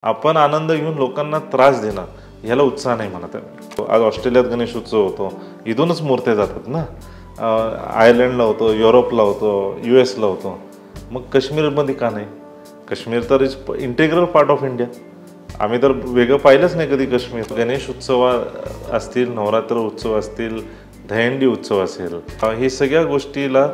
आपण आनंद घेऊन लोकांना त्रास देणं ह्याला उत्साह नाही म्हणत आहे. आज ऑस्ट्रेलियात गणेश उत्सव होतो, इथूनच मूर्त्या जातात ना. आयर्लंडला होतो, युरोपला होतो, US ला होतो. मग काश्मीरमध्ये का नाही? काश्मीर तर is integral part of India. आम्ही तर वेगळं पाहिलंच नाही कधी काश्मीर. गणेश उत्सव असतील, नवरात्र उत्सव असतील, दहीहंडी उत्सव असेल, हे सगळ्या गोष्टीला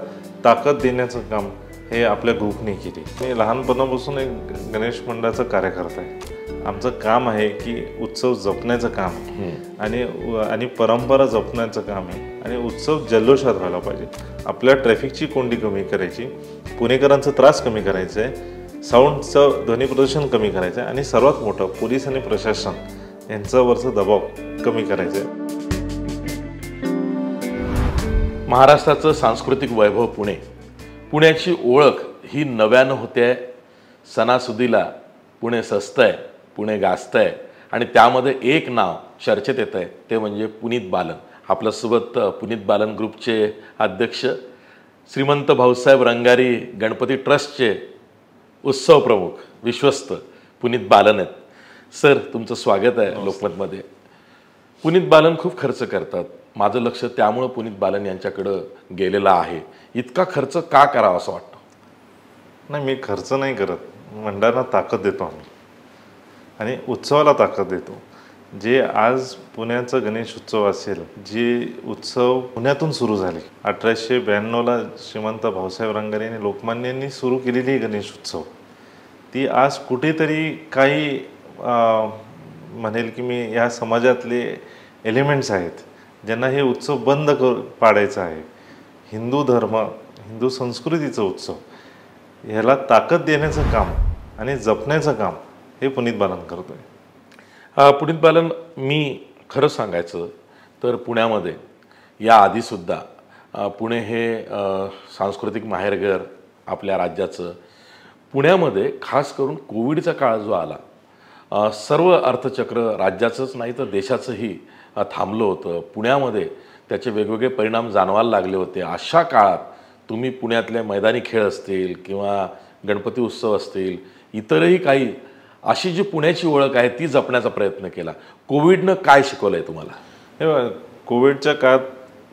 ताकद देण्याचं काम हे आपल्या ग्रुपने केली. मी लहानपणापासून एक गणेश मंडळाचं कार्यकर्ता आहे. आमचं काम आहे की उत्सव जपण्याचं काम आहे आणि परंपरा जपण्याचं काम आहे आणि उत्सव जल्लोषात व्हायला पाहिजे. आपल्या ट्रॅफिकची कोंडी कमी करायची, पुणेकरांचा त्रास कमी करायचा आहे, साऊंडचं ध्वनी प्रदूषण कमी करायचं आहे आणि सर्वात मोठं पोलीस आणि प्रशासन यांच्यावरचा दबाव कमी करायचा आहे. महाराष्ट्राचं सांस्कृतिक वैभव पुणे, पुण्याची ओळख ही नव्यानं होते. सणासुदीला पुणे सजतंय, पुणे गाजतंय आणि त्यामध्ये एक नाव चर्चेत येत आहे, ते म्हणजे पुनीत बालन. आपल्यासोबत पुनीत बालन ग्रुपचे अध्यक्ष श्रीमंत भाऊसाहेब रंगारी गणपती ट्रस्टचे उत्सव प्रमुख विश्वस्त पुनीत बालन आहेत. सर, तुमचं स्वागत आहे लोकमतमध्ये. पुनीत बालन खूप खर्च करतात. माझं लक्ष त्यामुळं पुनीत बालन यांच्याकडं गेलेलं आहे. इतका खर्च का करावा असं वाटतं? नाही, मी खर्च नाही करत. मंडळांना ताकद देतो आम्ही आणि उत्सवाला ताकद देतो. जे आज पुण्याचा गणेश उत्सव असेल, जे उत्सव पुण्यातून सुरू झाले 1892ला श्रीमंत भाऊसाहेब रंगारी आणि लोकमान्यांनी सुरू केलेली गणेश उत्सव, ती आज कुठेतरी काही म्हणेल की मी ह्या समाजातले एलिमेंट्स आहेत ज्यांना हे उत्सव बंद पाडायचं आहे. हिंदू धर्म, हिंदू संस्कृतीचं उत्सव ह्याला ताकद देण्याचं काम आणि जपण्याचं काम हे पुनीत बालन करतोय. पुनीत बालन, मी खरं सांगायचं तर पुण्यामध्ये या आधीसुद्धा पुणे हे सांस्कृतिक माहेरघर आपल्या राज्याचं. पुण्यामध्ये खास करून कोविडचा काळ जो आला, सर्व अर्थचक्र राज्याचंच नाही तर देशाचंही थांबलं होतं. पुण्यामध्ये त्याचे वेगवेगळे परिणाम जाणवायला लागले होते. अशा काळात तुम्ही पुण्यातले मैदानी खेळ असतील किंवा गणपती उत्सव असतील, इतरही काही अशी जी पुण्याची ओळख आहे ती जपण्याचा प्रयत्न केला. कोविडनं काय शिकवलं आहे तुम्हाला? हे कोविडच्या काळात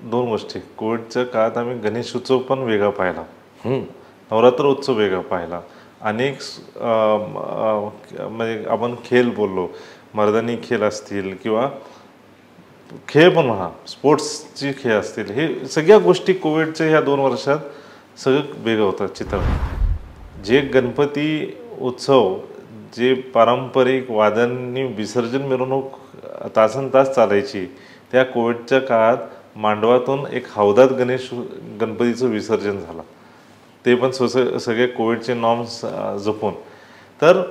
दोन गोष्टी. कोविडच्या काळात आम्ही गणेश उत्सव पण वेगळा पाहिला, नवरात्र उत्सव वेगळा पाहिला. अनेक म्हणजे आपण खेळ बोललो, मर्दानी खेळ असतील किंवा खेळ पण म्हणा, स्पोर्ट्सची खेळ असतील, हे सगळ्या गोष्टी कोविडच्या ह्या 2 वर्षात सगळं वेगळं होतं चित्र. जे गणपती उत्सव, जे पारंपरिक वाद्यांनी विसर्जन मिरवणूक तासनतास चालायची, त्या कोविडच्या काळात मांडवातून एक हौदात गणपतीचं विसर्जन झालं, ते पण सगळे कोविडचे नॉर्म्स जपून. तर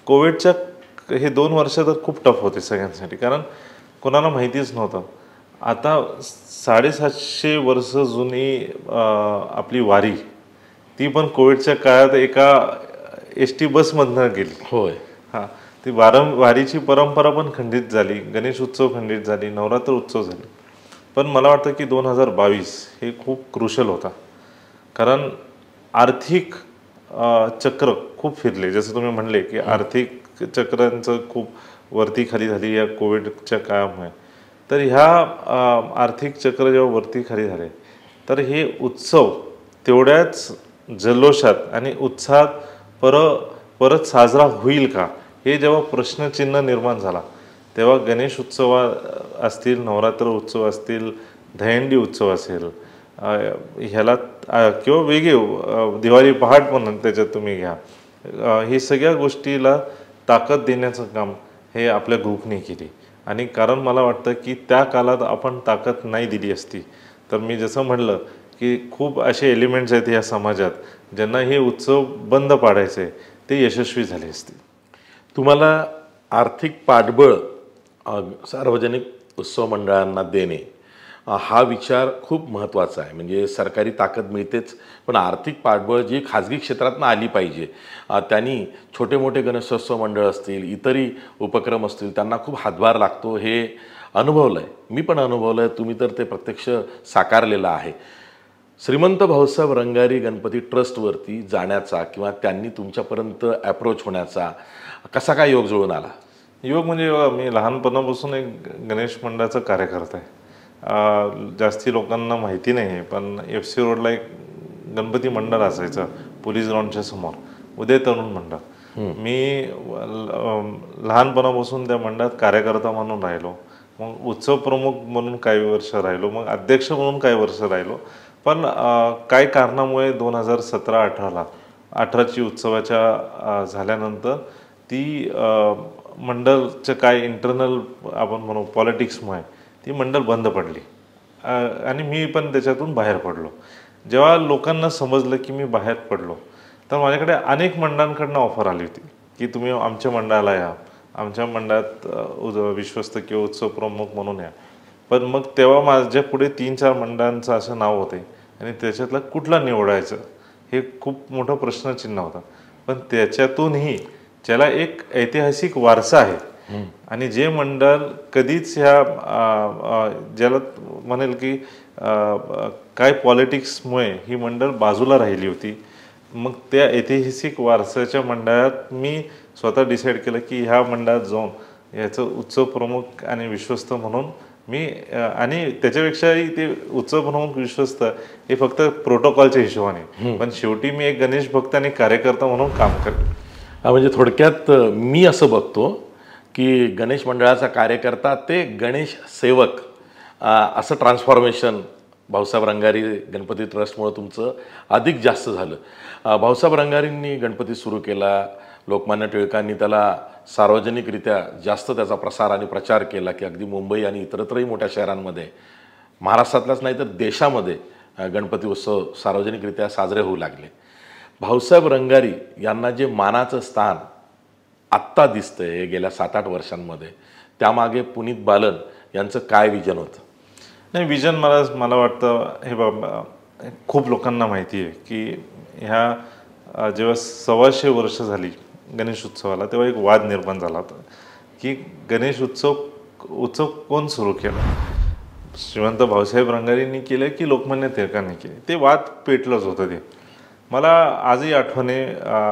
कोविडच्या हे 2 वर्ष तर खूप टफ होते सगळ्यांसाठी, कारण कोणाला माहितीच नव्हतं. आता 750 वर्ष जुनी आपली वारी, ती पण कोविडच्या काळात एका ST बसमधनं गेली. होय. ती वारीची परंपरा पण खंडित झाली, गणेश उत्सव खंडित झाली, नवरात्र उत्सव झाले. पण मला वाटतं की 2022 हे खूप क्रुशल होता, कारण आर्थिक चक्र खूप फिरले. जसं तुम्ही म्हणले की आर्थिक चक्रांचं खूप वरती खाली झाली या कोविडच्या काळामुळे. तर ह्या आर्थिक चक्र जेव्हा वरती खाली झाले, तर हे उत्सव तेवढ्याच जल्लोषात आणि उत्साहात परत साजरा होईल का, हे जेव्हा प्रश्नचिन्ह निर्माण झाला, तेव्हा गणेश उत्सव असतील, नवरात्र उत्सव असतील, दहीहंडी उत्सव असेल, ह्याला किंवा वेगळे दिवाळी पहाट पण त्याच्यात तुम्ही घ्या, हे सगळ्या गोष्टीला ताकद देण्याचं काम हे आपल्या ग्रुपने केली. आणि कारण मला वाटतं की त्या काळात आपण ताकद नाही दिली असती तर मी जसं म्हणलं की खूप असे एलिमेंट्स आहेत या समाजात ज्यांना हे उत्सव बंद पाडायचे, ते यशस्वी झाले असते. तुम्हाला आर्थिक पाठबळ सार्वजनिक उत्सव मंडळांना देणे हा विचार खूप महत्त्वाचा आहे. म्हणजे सरकारी ताकद मिळतेच, पण आर्थिक पाठबळ जी खाजगी क्षेत्रातून आली पाहिजे. त्यांनी छोटे मोठे गणेशोत्सव मंडळ असतील, इतरही उपक्रम असतील, त्यांना खूप हातभार लागतो. हे अनुभवलं आहे, मी पण अनुभवलं आहे. तुम्ही तर ते प्रत्यक्ष साकारलेलं आहे. श्रीमंत भाऊसाहेब रंगारी गणपती ट्रस्टवरती जाण्याचा किंवा त्यांनी तुमच्यापर्यंत ॲप्रोच होण्याचा कसा काय योग जुळून आला? योग म्हणजे बघा, मी लहानपणापासून एक गणेश मंडळाचा कार्यकर्ता आहे. जास्ती लोकांना माहिती नाही आहे, पण FC रोडला एक गणपती मंडळ असायचं पोलीस ग्राउंडच्या समोर, उदय तरुण मंडळ. मी लहानपणापासून त्या मंडळात कार्यकर्ता म्हणून राहिलो, मग उत्सव प्रमुख म्हणून काही वर्ष राहिलो, मग अध्यक्ष म्हणून काही वर्ष राहिलो. पण काही कारणामुळे 2017-18ची उत्सवाच्या झाल्यानंतर ती मंडळचं काय इंटरनल आपण म्हणू पॉलिटिक्समुळे ती मंडळ बंद पडली आणि मी पण त्याच्यातून बाहेर पडलो. जेव्हा लोकांना समजलं की मी बाहेर पडलो, तर माझ्याकडे अनेक मंडळांकडनं ऑफर आली होती की तुम्ही आमच्या मंडळाला या, आमच्या मंडळात विश्वस्त किंवा उत्सव प्रमुख म्हणून या. पण मग तेव्हा माझ्या पुढे 3-4 मंडळांचं असं नाव होते आणि त्याच्यातलं कुठला निवडायचं हे खूप मोठा प्रश्नचिन्ह होता. पण त्याच्यातूनही ज्याला एक ऐतिहासिक वारसा आहे आणि जे मंडळ कधीच ह्या ज्याला म्हणेल की काय पॉलिटिक्समुळे ही मंडळ बाजूला राहिली होती, मग त्या ऐतिहासिक वारसाच्या मंडळात मी स्वतः डिसाईड केलं की ह्या मंडळात जाऊन याचं उत्सव प्रमुख आणि विश्वस्त म्हणून मी आणि त्याच्यापेक्षाही ते उत्सव प्रमुख विश्वस्त हे फक्त प्रोटोकॉलच्या हिशोबाने, पण शेवटी मी एक गणेश भक्त आणि कार्यकर्ता म्हणून काम करेन. म्हणजे थोडक्यात मी असं बघतो की गणेश मंडळाचा कार्यकर्ता ते गणेश सेवक असं ट्रान्सफॉर्मेशन भाऊसाहेब रंगारी गणपती ट्रस्टमुळे तुमचं अधिक जास्त झालं. भाऊसाहेब रंगारींनी गणपती सुरू केला, लोकमान्य टिळकांनी त्याला सार्वजनिकरित्या जास्त त्याचा प्रसार आणि प्रचार केला की अगदी मुंबई आणि इतरत्रही मोठ्या शहरांमध्ये, महाराष्ट्रातलाच नाही तर देशामध्ये गणपती उत्सव सार्वजनिकरित्या साजरे होऊ लागले. भाऊसाहेब रंगारी यांना जे मानाचं स्थान आत्ता दिसतंय हे गेल्या 7-8 वर्षांमध्ये, त्यामागे पुनीत बालन यांचं काय विजन होतं? नाही, विजन मला वाटतं हे बाबा खूप लोकांना माहिती आहे की ह्या जेव्हा 125 वर्ष झाली गणेश उत्सवाला, तेव्हा एक वाद निर्माण झाला होता की गणेश उत्सव कोण सुरू केला, श्रीमंत भाऊसाहेब रंगारींनी केलं की लोकमान्य टिळकांनी केले. ते वाद पेटलंच होतं. ते मला आजही आठवणे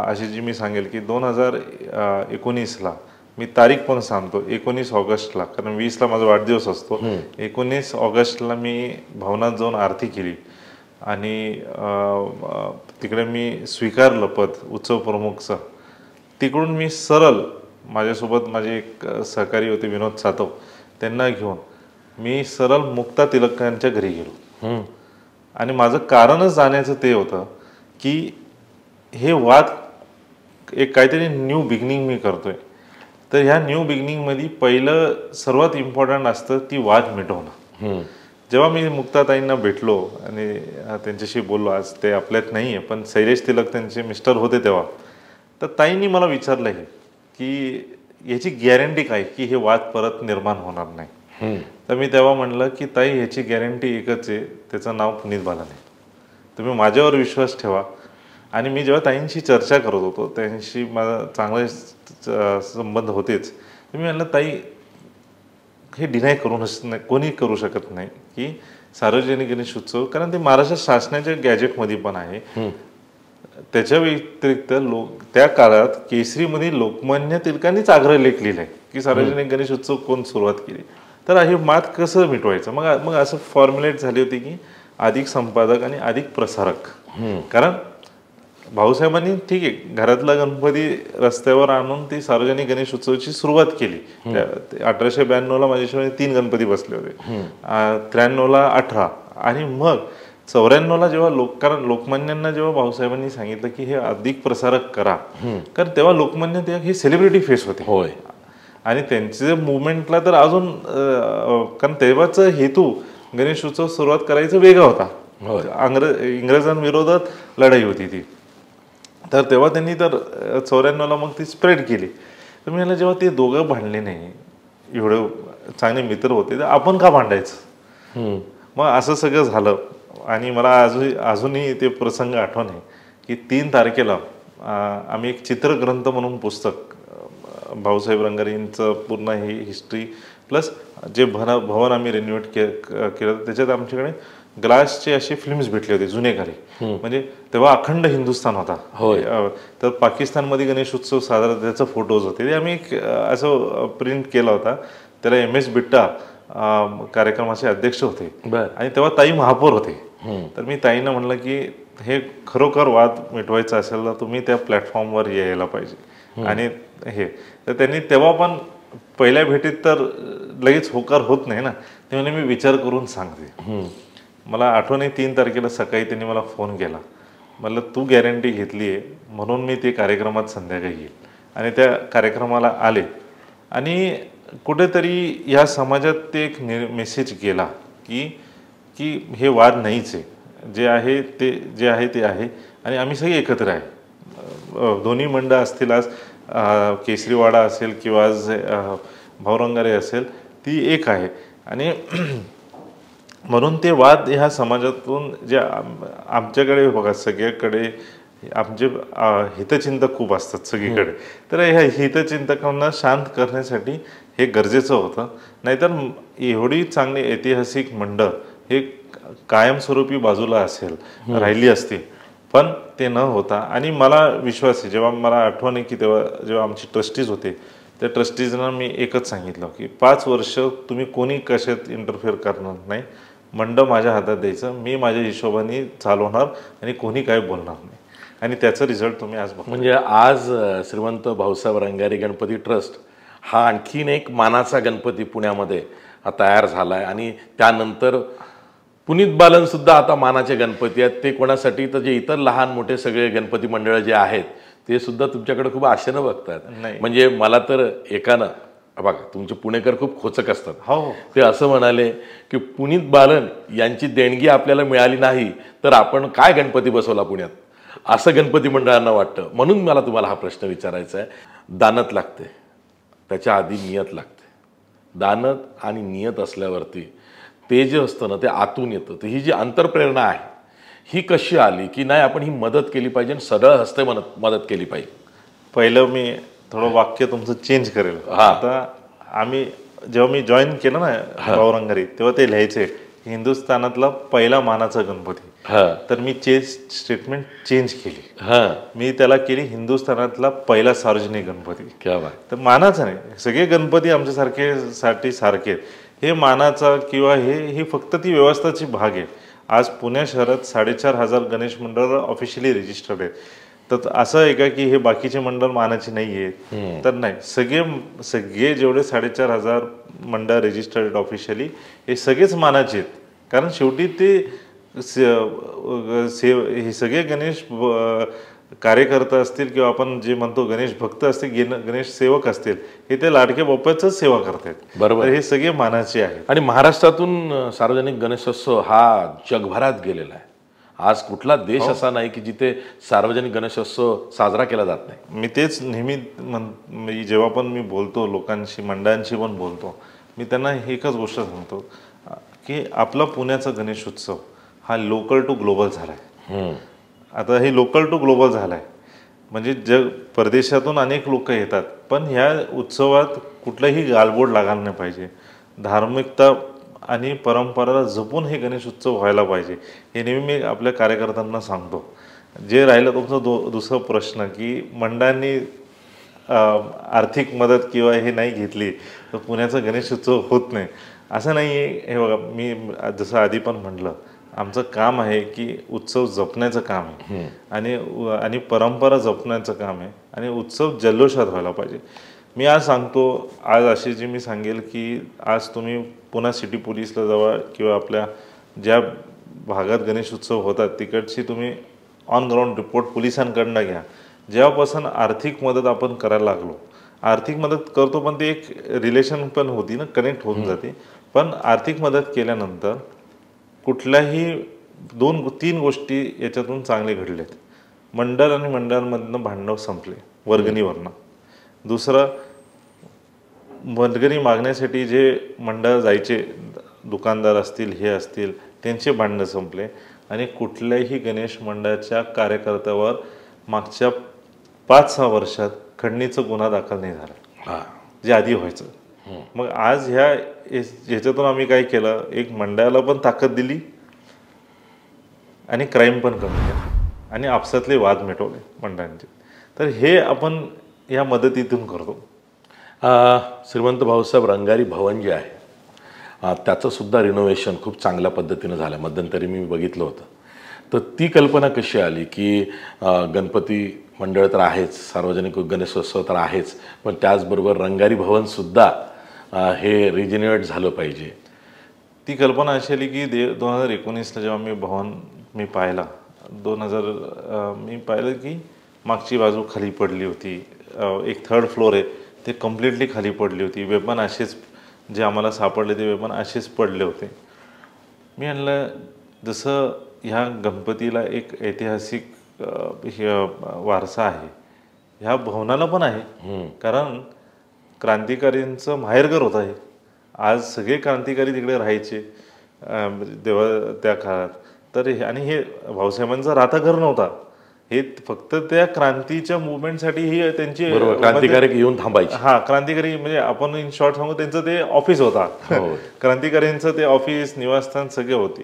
अशी जी मी सांगेल की 2019ला मी तारीख पण सांगतो, 19 ऑगस्टला, कारण 20ला माझा वाढदिवस असतो. 19 ऑगस्टला मी भवनात जाऊन आरती केली आणि तिकडे मी स्वीकारलं पद उत्सव प्रमुखचं. तिकडून मी सरळ माझ्यासोबत माझे एक सहकारी होते विनोद सातव, त्यांना घेऊन मी सरळ मुक्ता तिलकांच्या घरी गेलो. आणि माझं कारणच जाण्याचं ते होतं की हे वाद एक काहीतरी न्यू बिगिनिंग मी करतोय, तर ह्या न्यू बिगिनिंगमध्ये पहिलं सर्वात इम्पॉर्टंट असतं ती वाद मिटवणं. जेव्हा मी मुक्ताताईंना भेटलो आणि त्यांच्याशी बोललो, आज ते आपल्यात नाही आहे पण शैलेश तिलक त्यांचे मिस्टर होते तेव्हा, तर ताईंनी मला विचारलं हे की याची गॅरंटी काय की हे वाद परत निर्माण होणार नाही. तर मी तेव्हा म्हणलं की ताई, ह्याची गॅरंटी एकच आहे, त्याचं नाव पुनीत बालन आहे, तुम्ही माझ्यावर विश्वास ठेवा. आणि मी जेव्हा ताईंशी चर्चा करत होतो, त्यांशी माझा चांगले संबंध होतेच, तर मी म्हणलं ताई, हे डिनाय करूनच नाही, कोणी करू शकत नाही की सार्वजनिक गणेश उत्सव, कारण ते महाराष्ट्र शासनाच्या गॅजेटमध्ये पण आहे. त्याच्या व्यतिरिक्त त्या काळात केसरीमध्ये लोकमान्य टिळकांनीच आग्रहलेख लिहिलाय की सार्वजनिक गणेश उत्सव कोण सुरुवात केली. तर हे मात कसं मिटवायचं, मग असं फॉर्म्युलेट झाली होती की अधिक संपादक आणि अधिक प्रसारक. कारण भाऊसाहेबांनी ठीक आहे घरातला गणपती रस्त्यावर आणून ती सार्वजनिक गणेश उत्सवाची सुरुवात केली. 1892ला माझ्याशिवाय 3 गणपती बसले होते, 93ला 18, आणि मग 94ला जेव्हा कारण लोकमान्यांना जेव्हा भाऊसाहेबांनी सांगितलं की हे अधिक प्रसारक करा, कारण तेव्हा लोकमान्य ते हे सेलिब्रिटी फेस होते. होय. आणि त्यांचे मुवमेंटला तर अजून, कारण तेव्हाचा हेतू गणेश उत्सव सुरुवात करायचा वेगळा होता. इंग्रजांविरोधात लढाई होती ती. तर तेव्हा त्यांनी तर 94ला मग ती स्प्रेड केली. तर मी म्हटलं जेव्हा ते दोघं भांडले नाही, एवढे चांगले मित्र होते, तर आपण का भांडायचं. मग असं सगळं झालं. आणि मला अजूनही ते प्रसंग आठवण आहे की 3 तारखेला आम्ही एक चित्रग्रंथ म्हणून पुस्तक, भाऊसाहेब रंगारींचं पूर्ण ही हिस्ट्री प्लस जे भवन आम्ही रिन्युएट केलं, त्याच्यात आमच्याकडे ग्लासचे असे फिल्म्स भेटले होते जुने काळी, म्हणजे तेव्हा अखंड हिंदुस्थान होता. तर पाकिस्तानमध्ये गणेश उत्सव साजरा त्याचे फोटोज होते, ते आम्ही असं प्रिंट केला होता. त्याला MS बिट्टा कार्यक्रमाचे अध्यक्ष होते आणि तेव्हा ताई महापौर होते. तर मी ताईंना म्हणलं की हे खरोखर वाद मिटवायचा असेल तर तुम्ही त्या प्लॅटफॉर्मवर यायला पाहिजे. आणि हे तर त्यांनी तेव्हा पण पहिल्या भेटीत तर लगेच होकार होत नाही ना, ते म्हणजे मी विचार करून सांगते. मला आठवण आहे 3 तारखेला सकाळी त्यांनी मला फोन केला. म्हणलं तू गॅरंटी घेतली आहे म्हणून मी ते कार्यक्रमात संध्याकाळी येईल. आणि त्या कार्यक्रमाला आले आणि कुठेतरी या समाजात ते एक मेसेज गेला की की हे वाद नाहीच आहे, जे आहे ते आहे आणि आम्ही सगळे एकत्र आहे. दोन्ही मंडळ असतील, आज केसरीवाडा असेल किंवा आज भाऊरंगारे असेल, ती एक आहे. आणि म्हणून ते वाद ह्या समाजातून जे आमच्याकडे बघा सगळ्याकडे आमचे हितचिंतक खूप असतात सगळीकडे, तर ह्या हितचिंतकांना शांत करण्यासाठी हे गरजेचं होतं. नाहीतर एवढी चांगली ऐतिहासिक मंडळ हे कायमस्वरूपी बाजूला राहिली असती, पण ते न होता. आणि मला विश्वास आहे, जेव्हा मला आठवण आहे की तेव्हा जेव्हा आमचे ट्रस्टीज होते त्या ट्रस्टीजना मी एकच सांगितलं की 5 वर्ष तुम्ही कोणी कशात इंटरफेअर करणार नाही, मंडळ माझ्या हातात द्यायचं, मी माझ्या हिशोबाने चालवणार आणि कोणी काय बोलणार नाही. आणि त्याचा रिझल्ट तुम्ही आज बघा. म्हणजे आज श्रीमंत भाऊसाहेब रंगारी गणपती ट्रस्ट हा आणखीन एक मानाचा गणपती पुण्यामध्ये हा तयार झाला आहे. आणि त्यानंतर पुनीत बालन सुद्धा आता मानाचे गणपती आहेत. ते कोणासाठी तर जे इतर लहान मोठे सगळे गणपती मंडळ जे आहेत ते सुद्धा तुमच्याकडे खूप आशेनं बघतात. म्हणजे मला तर एकानं बघा, तुमचे पुणेकर खूप खोचक असतात. हो, ते असं म्हणाले की पुनीत बालन यांची देणगी आपल्याला मिळाली नाही तर आपण काय गणपती बसवला पुण्यात, असं गणपती मंडळांना वाटतं. म्हणून मला तुम्हाला हा प्रश्न विचारायचा आहे. दानत लागते, त्याच्या आधी नियत लागते. दानत आणि नियत असल्यावरती ते जे असतं ना ते आतून येतं. तर ही जी अंतरप्रेरणा आहे ही कशी आली की नाही आपण ही मदत केली पाहिजे, सरळ हस्ते मदत केली पाहिजे? पहिलं मी थोडं वाक्य तुमचं चेंज करेल. आता जेव्हा मी जॉईन केलं ना भाऊरंगारी, तेव्हा ते लिहायचे हिंदुस्थानातला पहिला मानाचा गणपती. तर मी स्टेटमेंट चेंज केली. मी त्याला केली हिंदुस्थानातला पहिला सार्वजनिक गणपती. तर मानाचा नाही, सगळे गणपती आमच्यासाठी सारखे आहेत. हे मानाचा किंवा हे फक्त ती व्यवस्थाची भाग आहे. आज पुणे शहरात 4,500 गणेश मंडळ ऑफिशियली रजिस्टर्ड आहेत. तर असं आहे का की हे बाकीचे मंडळ मानाचे नाही आहेत? तर नाही, सगळे जेवढे 4,500 मंडळ रजिस्टर्ड ऑफिशियली हे सगळेच मानाचे आहेत. कारण शेवटी ते हे सगळे गणेश कार्यकर्ता असतील किंवा आपण जे म्हणतो गणेश भक्त असतील, गणेश सेवक असतील, हे ते लाडक्या बाप्पाचंच सेवा करतात. बरोबर, हे सगळे मानाचे आहेत. आणि महाराष्ट्रातून सार्वजनिक गणेशोत्सव हा जगभरात गेलेला आहे. आज कुठला देश असा नाही की जिथे सार्वजनिक गणेशोत्सव साजरा केला जात नाही. मी तेच नेहमी जेव्हा पण मी बोलतो लोकांशी, मंडळांशी पण बोलतो, मी त्यांना एकच गोष्ट सांगतो की आपला पुण्याचा गणेशोत्सव हा लोकल टू ग्लोबल झाला आहे. आता हे लोकल टू ग्लोबल झालं आहे म्हणजे परदेशातून अनेक लोक येतात, पण ह्या उत्सवात कुठलाही गालबोट लागायला नाही पाहिजे. धार्मिकता आणि परंपरा जपून हे गणेश उत्सव व्हायला पाहिजे, हे नेहमी मी आपल्या कार्यकर्त्यांना सांगतो. जे राहिलं तुमचा दुसरा प्रश्न की मंडळांनी आर्थिक मदत किंवा हे नाही घेतली तर पुण्याचा गणेश उत्सव होत नाही, असं नाही आहे. हे बघा, मी जसं आधी पण म्हटलं, आमचं काम आहे की उत्सव जपण्याचं काम आहे आणि परंपरा जपण्याचं काम आहे आणि उत्सव जल्लोषात व्हायला पाहिजे. मी आज सांगतो, आज अशी जी मी सांगेल की आज तुम्ही पुणे सिटी पोलीसला जावा किंवा आपल्या ज्या भागात गणेश उत्सव होतात तिकडची तुम्ही ऑन ग्राउंड रिपोर्ट पोलिसांकडनं घ्या. जेव्हापासून आर्थिक मदत आपण करायला लागलो, आर्थिक मदत करतो पण ती एक रिलेशन पण होती ना, कनेक्ट होऊन जाते. पण आर्थिक मदत केल्यानंतर कुठल्याही 2-3 गोष्टी याच्यातून चांगले घडलेत. मंडळ आणि मंडळांमधनं भांडणं संपले वर्गणीवरनं. दुसरं, वर्गणी मागण्यासाठी जे मंडळ जायचे, दुकानदार असतील हे असतील, त्यांचे भांडणं संपले आणि कुठल्याही गणेश मंडळाच्या कार्यकर्त्यावर मागच्या 5-6 वर्षात खंडणीचा गुन्हा दाखल नाही झाला, जे आधी व्हायचं. मग आज ह्याच्यातून आम्ही काय केलं, एक मंडळाला पण ताकद दिली आणि क्राईम पण कमी केला आणि आपसातले वाद मिटवले मंडळांचे. तर हे आपण या मदतीतून करतो. श्रीमंत भाऊसाहेब रंगारी भवन जे आहे त्याचंसुद्धा रिनोव्हेशन खूप चांगल्या पद्धतीनं झालं, मध्यंतरी मी बघितलं होतं. तर ती कल्पना कशी आली की गणपती मंडळ तर आहेच, सार्वजनिक गणेशोत्सव तर आहेच, पण त्याचबरोबर रंगारी भवनसुद्धा हे रिजेन्युएट झालं पाहिजे? ती कल्पना अशी आली की 2019ला जेव्हा मी भवन पाहिला, मी पाहिलं की मागची बाजू खाली पडली होती, एक 3rd फ्लोअर आहे ते कम्प्लिटली खाली पडली होती, वेपन असेच जे आम्हाला सापडले ते वेपन असेच पडले होते. मी म्हणलं जसं ह्या गणपतीला एक ऐतिहासिक वारसा आहे, ह्या भवनाला पण आहे, कारण क्रांतिकारींचं माहेरघर होतं आहे. आज सगळे क्रांतिकारी तिकडे राहायचे त्या काळात. तर आणि हे भाऊसाहेबांचं राहता घर नव्हता, हे फक्त त्या क्रांतीच्या मुवमेंटसाठी ही त्यांची क्रांतिकारी येऊन थांबायचे. क्रांतिकारी म्हणजे आपण इन शॉर्ट सांगू त्यांचं ते ऑफिस होता. क्रांतिकारींचं ते ऑफिस निवासस्थान सगळे होते.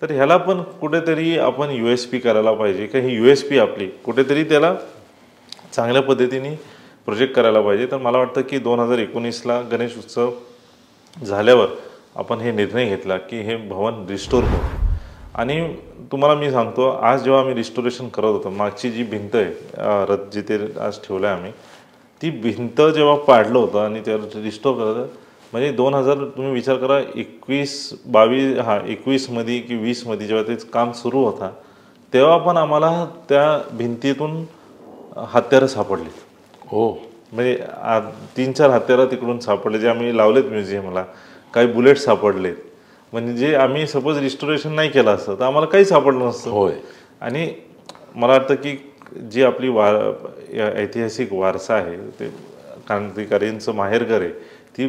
तर ह्याला पण कुठेतरी आपण USP करायला पाहिजे, का ही USP आपली कुठेतरी त्याला चांगल्या पद्धतीने प्रोजेक्ट करायला पाहिजे. तर मला वाटतं की 2019ला गणेश उत्सव झाल्यावर आपण हे निर्णय घेतला की हे भवन रिस्टोर करू. आणि तुम्हाला मी सांगतो, आज जेव्हा आम्ही रिस्टोरेशन करत होतो, मागची जी भिंत आहे रथ जिथे आज ठेवलं आहे आम्ही, ती भिंत जेव्हा पाडलं होतं आणि त्याला रिस्टोर करत, म्हणजे 2000 तुम्ही विचार करा 21-22 की 20 जेव्हा ते काम सुरू होता, तेव्हा पण आम्हाला त्या भिंतीतून हत्यारं सापडली. हो, म्हणजे 3-4 हत्यारं तिकडून सापडले जे आम्ही लावलेत म्युझियमला. काही बुलेट सापडलेत, म्हणजे आम्ही सपोज रिस्टोरेशन नाही केलं असतं तर आम्हाला काही सापडलं नसतं. होय. आणि मला वाटतं की जी आपली ऐतिहासिक वारसा आहे, ते क्रांतिकारींचं माहेरघर आहे, ती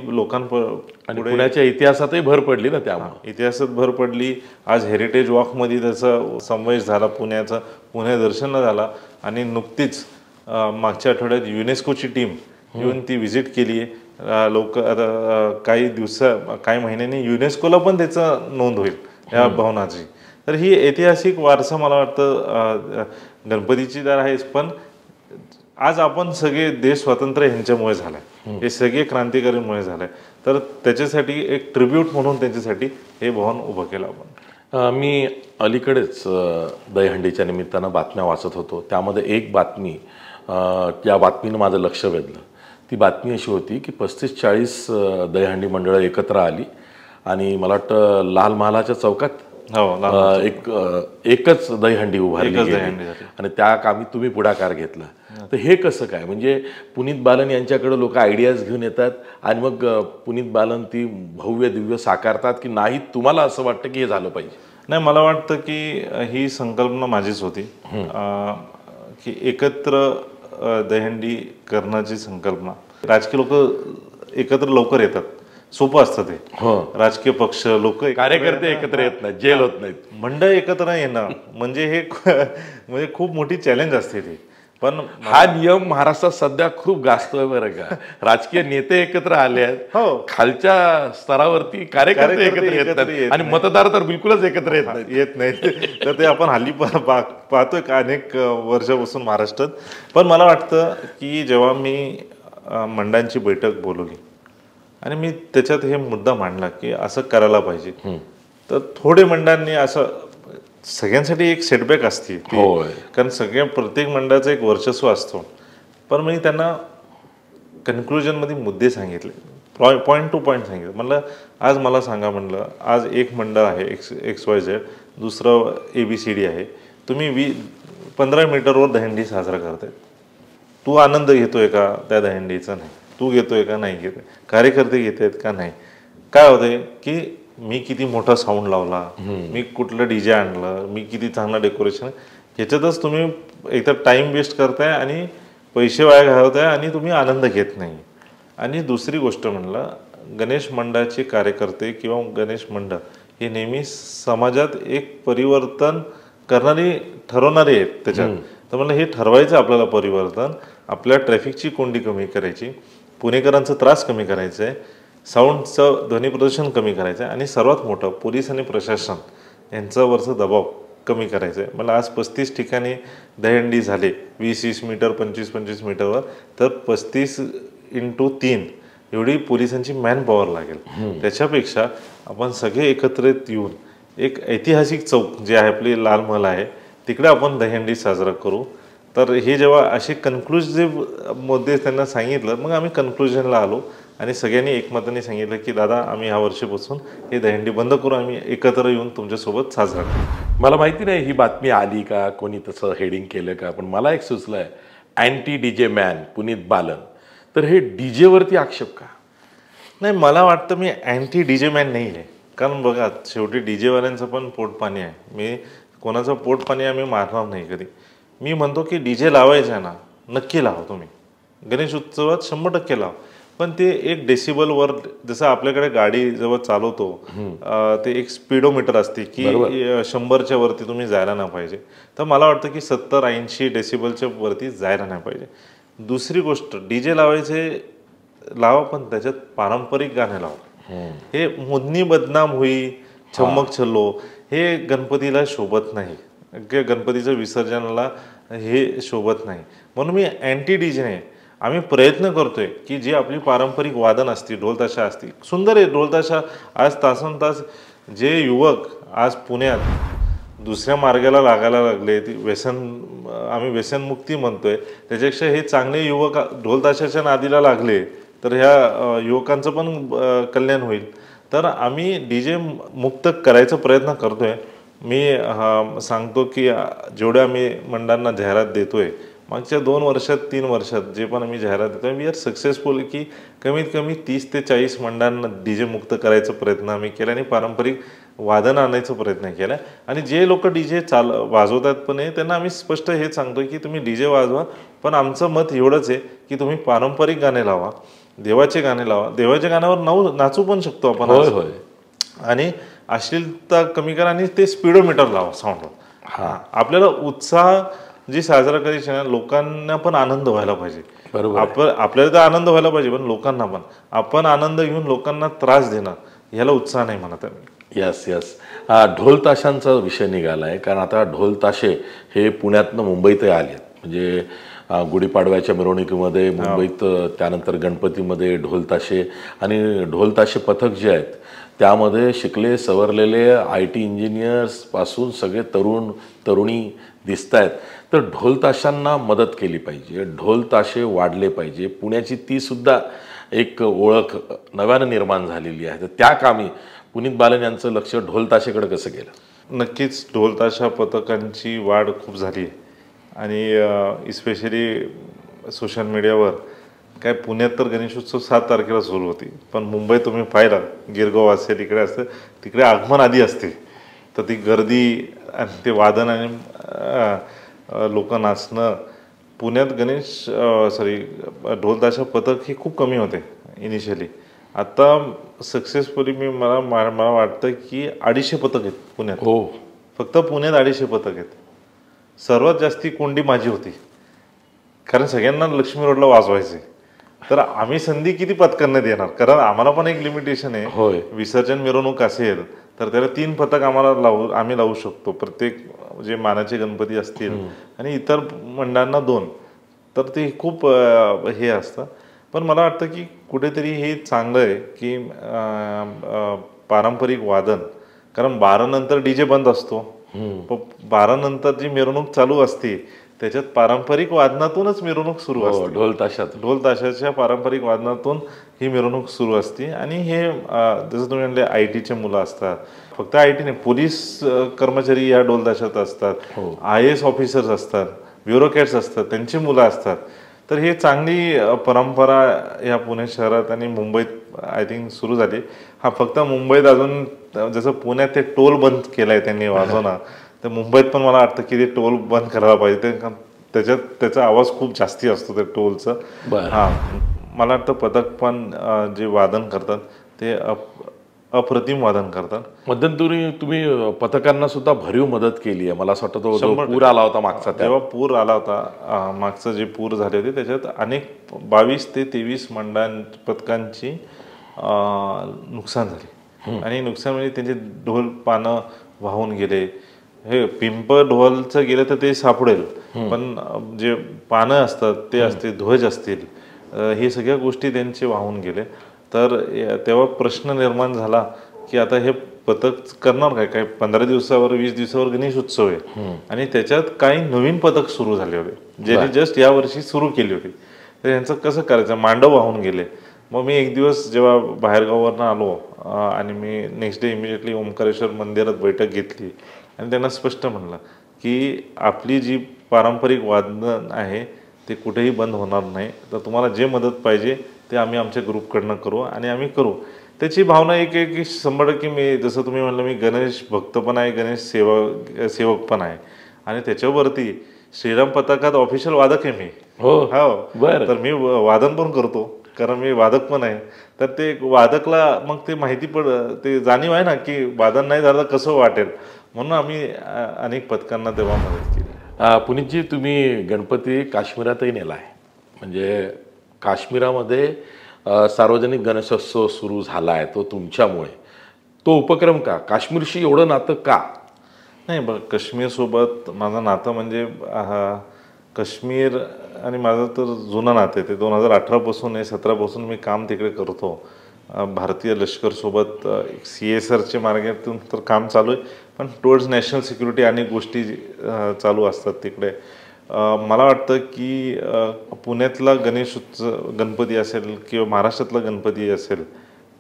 आणि पुण्याच्या इतिहासातही भर पडली ना, त्यामुळे इतिहासात भर पडली. आज हेरिटेज वॉकमध्ये त्याचा समावेश झाला, पुणे दर्शन झाला. आणि नुकतीच मागच्या आठवड्यात युनेस्कोची टीम येऊन ती व्हिजिट केली आहे. आता काही महिन्यांनी युनेस्कोला पण त्याचं नोंद होईल या भवनाची. तर ही ऐतिहासिक वारसा मला वाटतं गणपतीची तर आहेच, पण आज आपण सगळे देश स्वातंत्र्य ह्यांच्यामुळे झालं आहे, हे सगळे क्रांतिकारींमुळे झालं आहे. तर त्याच्यासाठी एक ट्रिब्यूट म्हणून त्यांच्यासाठी हे भवन उभं केलं आपण. मी अलीकडेच दहीहंडीच्या निमित्तानं बातम्या वाचत होतो, त्यामध्ये एक बातमी या बातमीनं माझं लक्ष वेधलं. ती बातमी अशी होती की 35-40 दहीहंडी मंडळं एकत्र आली आणि मला वाटतं लाल महालाच्या चौकात एकच दहीहंडी उभारली गेली आणि त्या कामी तुम्ही पुढाकार घेतला. तर हे कसं काय, म्हणजे पुनीत बालन यांच्याकडे लोक आयडियाज घेऊन येतात आणि मग पुनीत बालन ती भव्य दिव्य साकारतात की नाही, तुम्हाला असं वाटतं की हे झालं पाहिजे? नाही, मला वाटतं की ही संकल्पना माझीच होती की एकत्र दहीहंडी करण्याची संकल्पना. राजकीय लोक एकत्र लवकर येतात, सोपं असतं ते. राजकीय पक्ष लोक कार्यकर्ते एकत्र येत नाहीत, जेल होत नाहीत. मंडळ एकत्र येणं म्हणजे हे म्हणजे खूप मोठी चॅलेंज असते ती. पण हा नियम महाराष्ट्रात सध्या खूप गाजतोय बरं का. राजकीय नेते एकत्र आले आहेत, खालच्या स्तरावरती कार्यकर्ते एकत्र येतात आणि मतदार तर बिलकुलच एकत्र येत नाहीत. तर ते आपण हल्ली पाहतोय का अनेक वर्षापासून महाराष्ट्रात. पण मला वाटतं की जेव्हा मी मंडळांची बैठक बोलवली आणि मी त्याच्यात हे मुद्दा मांडला की असं करायला पाहिजे, तर थोडे मंडळांनी असं, सगळ्यांसाठी एक सेटबॅक असते, कारण प्रत्येक मंडळाचं एक वर्चस्व असतो. पण मी त्यांना कन्क्लुजनमध्ये मुद्दे सांगितले, पॉईंट टू पॉईंट सांगितलं. म्हणलं आज मला सांगा, म्हणलं आज एक मंडळ आहे XYZ, दुसरं ABCD आहे, तुम्ही 15 मीटरवर दहीहंडी साजरा करताय, तू आनंद घेतोय का त्या दहीहंडीचा? नाही. तू घेतोय का? नाही घेतोय. कार्यकर्ते घेत आहेत का? नाही. काय होतंय की मी किती मोठा साऊंड लावला, मी कुठलं DJ आणलं, मी किती चांगलं डेकोरेशन, ह्याच्यातच तुम्ही एकतर टाईम वेस्ट करताय आणि पैसे वाया घालवताय आणि तुम्ही आनंद घेत नाही. आणि दुसरी गोष्ट म्हणलं, गणेश मंडळाचे कार्यकर्ते किंवा गणेश मंडळ हे नेहमी समाजात एक परिवर्तन ठरवणारे आहेत त्याच्यात. तर म्हणलं हे ठरवायचं आपल्याला परिवर्तन, आपल्या ट्रॅफिकची कोंडी कमी करायची, पुणेकरांचा त्रास कमी करायचा आहे, साऊंडचं ध्वनी प्रदूषण कमी करायचं आहे, आणि सर्वात मोठं पोलीस आणि प्रशासन यांच्यावरचा दबाव कमी करायचं आहे. मला आज 35 ठिकाणी दहीहंडी झाले, 20-20 मीटर, 25-25 मीटरवर, तर 35x3 एवढी पोलिसांची मॅन पॉवर लागेल. त्याच्यापेक्षा आपण सगळे एकत्रित येऊन एक ऐतिहासिक चौक जे आहे आपली लाल महल आहे तिकडे आपण दहीहंडी साजरा करू. तर हे जेव्हा असे कन्क्लुसिव्ह मुद्दे त्यांना सांगितलं, मग आम्ही कन्क्लुजनला आलो आणि सगळ्यांनी एकमताने सांगितलं की दादा आम्ही ह्या वर्षीपासून हे दहीहंडी बंद करू, आम्ही एकत्र येऊन तुमच्यासोबत साजरा करू. मला माहिती नाही ही बातमी आली का, कोणी तसं हेडिंग केलं का, पण मला एक सुचलं आहे, anti DJ man Puneet Balan. तर हे डीजेवरती आक्षेप का? नाही, मला वाटतं मी अँटी डीजे मॅन नाही आहे. कारण बघा शेवटी डीजेवाल्यांचं पण पोटपाणी आहे. मी कोणाचं पोटपाणी आम्ही मारणार नाही कधी. मी म्हणतो की डीजे लावायचं आहे ना, नक्की लावा तुम्ही. गणेश उत्सवात 100% लावा, पण ते एक डेसिबलवर, जसं आपल्याकडे गाडी जेव्हा चालवतो ते एक स्पीडोमीटर असते की 100च्या वरती तुम्ही जायला नाही पाहिजे. तर मला वाटतं की 70-80 डेसिबलच्या वरती जायला नाही पाहिजे. दुसरी गोष्ट, डीजे लावायचे लावा, पण त्याच्यात पारंपरिक गाणे लावा. हे मुन्नी बदनाम होई, छम्मक छल्लो हे गणपतीला शोभत नाही, गणपतीच्या विसर्जनाला हे शोभत नाही. म्हणून मी अँटी डीजे नाही. आम्ही प्रयत्न करतोय की जी आपली पारंपरिक वादन असते, ढोलताशा असते, सुंदर आहे ढोलताशा. आज तासनतास जे युवक आज पुण्यात दुसऱ्या मार्गाला लागायला लागले, ती आम्ही व्यसनमुक्ती म्हणतोय, त्याच्यापेक्षा हे चांगले युवक ढोलताशाच्या नादीला लागले तर ह्या युवकांचं पण कल्याण होईल. तर आम्ही डीजे मुक्त करायचा प्रयत्न करतोय. मी सांगतो की जेवढ्या आम्ही मंडळांना जाहिरात देतोय, मागच्या 2 वर्षात 3 वर्षात जे पण आम्ही जाहिरात देतोय, वी आर सक्सेसफुल की कमीत कमी 30 ते 40 मंडळांना डीजे मुक्त करायचा प्रयत्न आम्ही केला आणि पारंपरिक वादन आणायचा प्रयत्न केला. आणि जे लोक डीजे वाजवतात पण आहे त्यांना आम्ही स्पष्ट हे सांगतोय की तुम्ही डीजे वाजवा, पण आमचं मत एवढंच आहे की तुम्ही पारंपरिक गाणे लावा, देवाचे गाणे लावा. देवाच्या गाण्यावर नाचू पण शकतो आपण. होय होय. आणि अश्लीलता कमी करा आणि ते स्पीडोमीटर लावा साऊंडवर. आपल्याला उत्साह जी साजरा करायची ना, लोकांना पण आनंद व्हायला पाहिजे. बरोबर. आपल्याला तर आनंद व्हायला पाहिजे, पण लोकांना पण. आपण आनंद घेऊन लोकांना त्रास देणार, ह्याला उत्साह नाही म्हणत आहे. Yes yes. ढोल ताशांचा विषय निघाला आहे, कारण आता ढोल ताशे हे पुण्यातनं मुंबईतही आले आहेत. म्हणजे गुढीपाडव्याच्या मिरवणुकीमध्ये मुंबईत, त्यानंतर गणपतीमध्ये ढोल ताशे आणि ढोल ताशे पथक जे आहेत त्यामध्ये शिकले सवरलेले IT इंजिनियर्सपासून सगळे तरुण तरुणी दिसत आहेत. तर ढोल ताशांना मदत केली पाहिजे, ढोल ताशे वाढले पाहिजे. पुण्याची ती सुद्धा एक ओळख नव्यानं निर्माण झालेली आहे. तर त्या कामी पुनीत बालन यांचं लक्ष ढोल ताशेकडे कसं गेलं? नक्कीच ढोल ताशा पथकांची वाढ खूप झाली आहे. आणि इस्पेशली सोशल मीडियावर काय, पुण्यात तर गणेशोत्सव 7 तारखेला सुरू होती, पण मुंबईत तुम्ही पाहिला, गिरगाव असेल, इकडे असतं, तिकडे आगमन आधी असते. तर ती गर्दी आणि ते वादन आणि लोक नाचणं, पुण्यात ढोल ताशा पथक हे खूप कमी होते इनिशियली. आता सक्सेसफुली मला वाटतं की 250 पथक आहेत पुण्यात. हो, फक्त पुण्यात 250 पथक आहेत. सर्वात जास्ती कोंडी माझी होती, कारण सगळ्यांना लक्ष्मी रोडला वाजवायचे. तर आम्ही संधी किती पथकांना देणार, कारण आम्हाला पण एक लिमिटेशन आहे. विसर्जन मिरवणूक असेल तर त्याला 3 पथक आम्ही लावू शकतो, प्रत्येक जे मानाचे गणपती असतील, आणि इतर मंडळांना 2. तर ते खूप हे असतं. पण मला वाटतं की कुठेतरी हे चांगलं आहे की पारंपरिक वादन, कारण 12 नंतर डीजे बंद असतो, 12 नंतर जी मिरवणूक चालू असते त्याच्यात पारंपरिक वादनातूनच मिरवणूक सुरू असते. ढोल ताशाच्या पारंपरिक वादनातून ही मिरवणूक सुरू असते. आणि हे जसं तुम्ही म्हणले IT चे मुलं असतात, फक्त IT नाही, पोलीस कर्मचारी या ढोल ताशात असतात, IAS ऑफिसर्स असतात, ब्युरोक्रॅट्स असतात, त्यांची मुलं असतात. तर हे चांगली परंपरा या पुणे शहरात आणि मुंबईत आय थिंक सुरू झाली. फक्त मुंबईत अजून, जसं पुण्यात ते टोल बंद केलाय त्यांनी वाजवणं, तर मुंबईत पण मला वाटतं की ते टोल बंद करायला पाहिजे. त्याचा आवाज खूप जास्ती असतो त्या टोलचा. मला वाटतं पथक पण जे वादन करतात ते अप्रतिम वादन करतात. मध्यंतरी तुम्ही पथकांना सुद्धा भरीव मदत केली आहे. मला असं वाटतं पूर आला होता मागचा, तेव्हा पूर आला होता, मागचं जे पूर झाले होते त्याच्यात अनेक 22 ते 23 पथकांची नुकसान झाली. आणि नुकसान म्हणजे त्यांचे ढोल पानं वाहून गेले, हे पिंपळ ढोलचं गेलं तर ते सापडेल, पण जे पानं असतात ते असतील, ध्वज असतील, हे सगळ्या गोष्टी त्यांचे वाहून गेले. तर तेव्हा प्रश्न निर्माण झाला की आता हे पथक करणार काय, काय 15 दिवसावर 20 दिवसावर गणेश उत्सव आहे आणि त्याच्यात काही नवीन पथक सुरू झाले होते ज्यांनी जस्ट या वर्षी सुरू केली होती. तर यांचं कसं करायचं, मांडव वाहून गेले. मग मी एक दिवस जेव्हा बाहेरगावावरनं आलो आणि मी नेक्स्ट डे इमिजिएटली ओंकारेश्वर मंदिरात बैठक घेतली आणि त्यांना स्पष्ट म्हणलं की आपली जी पारंपरिक वादन आहे ते कुठेही बंद होणार नाही. तर तुम्हाला जे मदत पाहिजे ते आम्ही आमच्या ग्रुपकडनं करू आणि आम्ही करू. त्याची भावना एक एक 100% मी जसं तुम्ही म्हणलं मी गणेश भक्त पण आहे, गणेश सेवक पण आहे आणि त्याच्यावरती श्रीराम पथकात ऑफिशियल वादक आहे मी. हो बरं. तर मी वादन पण करतो कारण मी वादक पण आहे. तर ते वादकला मग ते माहिती ते जाणीव आहे ना की वादन नाही झालं कसं वाटेल, म्हणून आम्ही अनेक पथकांना तेव्हा मदत केली. पुनीतजी, तुम्ही गणपती काश्मीरातही नेला आहे, म्हणजे काश्मीरामध्ये सार्वजनिक गणेशोत्सव सुरू झाला आहे तो तुमच्यामुळे. तो उपक्रम का, काश्मीरशी एवढं नातं का? नाही बघ, काश्मीरसोबत माझं नातं म्हणजे काश्मीर आणि माझं तर जुनं नातं आहे. ते 2018 आहे, 17 मी काम तिकडे करतो. भारतीय लष्करसोबत CSRच्या मार्गातून तर काम चालू आहे, पण टुवर्ड्स नॅशनल सिक्युरिटी अनेक गोष्टी चालू असतात तिकडे. मला वाटतं की पुण्यातला गणपती असेल किंवा महाराष्ट्रातला गणपती असेल,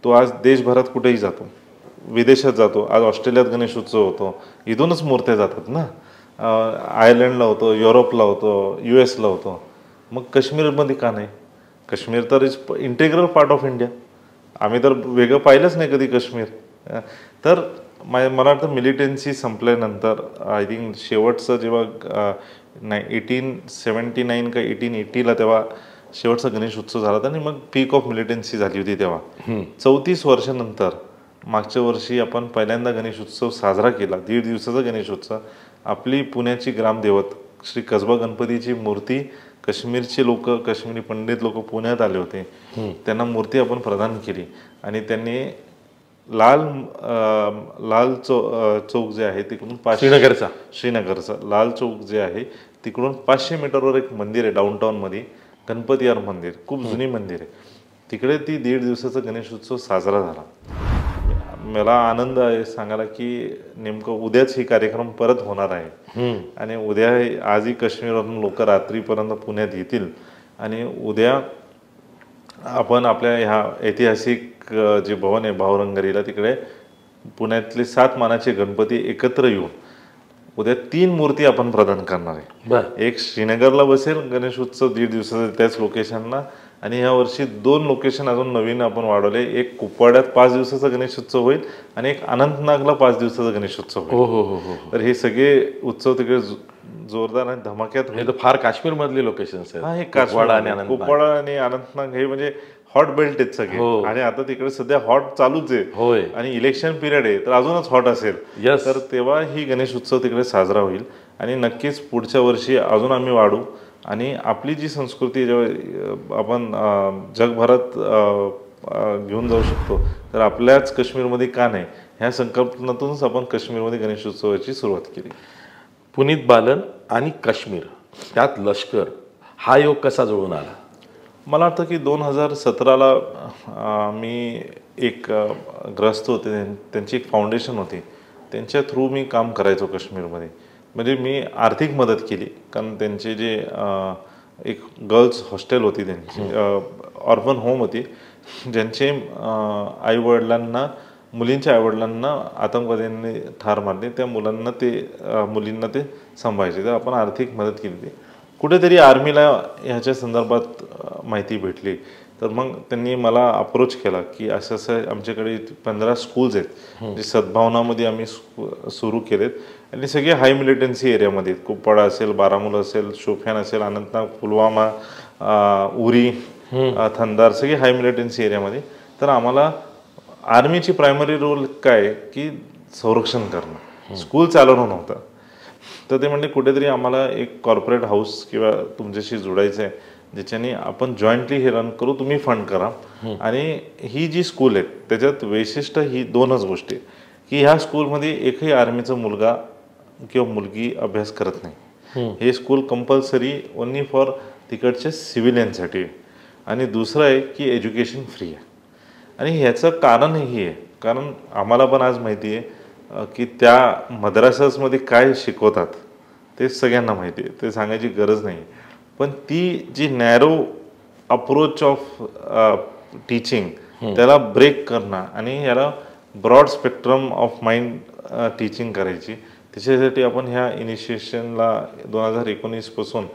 तो आज देशभरात कुठेही जातो, विदेशात जातो. आज ऑस्ट्रेलियात गणेश उत्सव होतो, इथूनच मूर्त्या जातात ना. आयर्लंडला होतो, युरोपला होतो, US ला होतो. मग काश्मीरमध्ये का नाही? काश्मीर तर is integral part of India. आम्ही तर वेगळं पाहिलंच नाही कधी काश्मीर. तर मला वाटतं मिलिटन्सी संपल्यानंतर आय थिंक शेवटचं जेव्हा 1879 का 1880ला तेव्हा शेवटचा गणेश उत्सव झाला आणि मग पीक ऑफ मिलिटन्सी झाली होती तेव्हा. 34 वर्षानंतर मागच्या वर्षी आपण पहिल्यांदा गणेश उत्सव साजरा केला, 1.5 दिवसाचा गणेश उत्सव. आपली पुण्याची ग्रामदेवत श्री कसबा गणपतीची मूर्ती काश्मीरचे लोक, काश्मीरी पंडित लोक पुण्यात आले होते, त्यांना मूर्ती आपण प्रदान केली आणि त्यांनी लाल चौक जे आहे तिकडून श्रीनगरचा लाल चौक जे आहे तिकडून 500 मीटरवर एक मंदिर आहे डाऊनटाऊनमध्ये, गणपतीयार मंदिर, खूप जुनी मंदिर आहे. तिकडे ती 1.5 दिवसाचा गणेश उत्सव साजरा झाला. मला आनंद आहे सांगायला की नेमकं उद्याच ही कार्यक्रम परत होणार आहे आणि उद्या आजही काश्मीरवरून लोक रात्रीपर्यंत पुण्यात येतील आणि उद्या आपण आपल्या ह्या ऐतिहासिक जे भवन आहे भावरंगरीला, तिकडे पुण्यातले 7 मानाचे गणपती एकत्र येऊन उद्या 3 मूर्ती आपण प्रदान करणार आहे. एक श्रीनगरला बसेल गणेश उत्सव 1.5 दिवसाचा त्याच लोकेशनला, आणि ह्या वर्षी 2 लोकेशन अजून नवीन आपण वाढवले. एक कुपवाड्यात 5 दिवसाचा गणेश उत्सव होईल आणि एक अनंतनागला 5 दिवसाचा गणेश उत्सव होईल. तर हे सगळे उत्सव तिकडे जोरदार आणि धमाक्यात होईल. फार काश्मीर मधले लोकेशन आहेत, कुपवाडा आणि अनंतनाग हे म्हणजे हॉट बेल्ट आहेत सगळे. आणि आता तिकडे सध्या हॉट चालूच आहे आणि इलेक्शन पिरियड आहे तर अजूनच हॉट असेल. तर तेव्हा ही गणेश उत्सव तिकडे साजरा होईल आणि नक्कीच पुढच्या वर्षी अजून आम्ही वाढू आणि आपली जी संस्कृती जेव्हा आपण जगभरात घेऊन जाऊ शकतो तर आपल्याच काश्मीरमध्ये का नाही, ह्या संकल्पनेतूनच आपण काश्मीरमध्ये गणेश उत्सवाची सुरुवात केली. पुनीत बालन आणि काश्मीर त्यात लष्कर, हा योग कसा जुळून आला? मला वाटतं की 2017ला मी एक ग्रस्त होते, त्यांची एक फाउंडेशन होती, त्यांच्या थ्रू मी काम करायचो काश्मीरमध्ये. म्हणजे मी आर्थिक मदत केली कारण त्यांचे जे एक गर्ल्स हॉस्टेल होती, त्यांची ऑर्फन होम होती, ज्यांचे मुलींच्या आईवडिलांना आतंकवाद्यांनी ठार मारले, त्या मुलींना ते सांभाळायचे. तर आपण आर्थिक मदत केली. ती कुठेतरी आर्मीला ह्याच्या संदर्भात माहिती भेटली तर मग त्यांनी मला अप्रोच केला की असं आमच्याकडे 15 स्कूल्स आहेत जे सद्भावनामध्ये आम्ही सुरू केलेत आणि सगळे हाय मिलिटन्सी एरियामध्ये, कुपवाडा असेल, बारामुला असेल, शोपियान असेल, अनंतनाग, पुलवामा, उरी, थंदार, सगळे हाय मिलिटन्सी एरियामध्ये. तर आम्हाला आर्मीची प्रायमरी रोल काय की संरक्षण करणं, स्कूल चालवणं नव्हतं. तर ते म्हणजे कुठेतरी आम्हाला एक कॉर्पोरेट हाऊस किंवा तुमच्याशी जोडायचं आहे ज्याच्याने आपण जॉईंटली हे रन करू, तुम्ही फंड करा. आणि ही जी स्कूल आहे त्याच्यात वैशिष्ट्य ही 2च गोष्टी की ह्या स्कूलमध्ये एकही आर्मीचा मुलगा किंवा मुलगी अभ्यास करत नाही. हे स्कूल कंपल्सरी ओन्ली फॉर तिकडच्या सिव्हिलियनसाठी आहे. आणि दुसरं आहे की एज्युकेशन फ्री आहे. आणि ह्याचं कारणही आहे, कारण आम्हाला पण आज माहिती आहे की त्या मद्रासासमध्ये काय शिकवतात ते सगळ्यांना माहिती आहे, ते सांगायची गरज नाही. पण ती जी नॅरो अप्रोच ऑफ टीचिंग त्याला ब्रेक करणं आणि याला broad spectrum of mind teaching करायची, त्याच्यासाठी आपण ह्या इनिशिएशनला 2019 पासून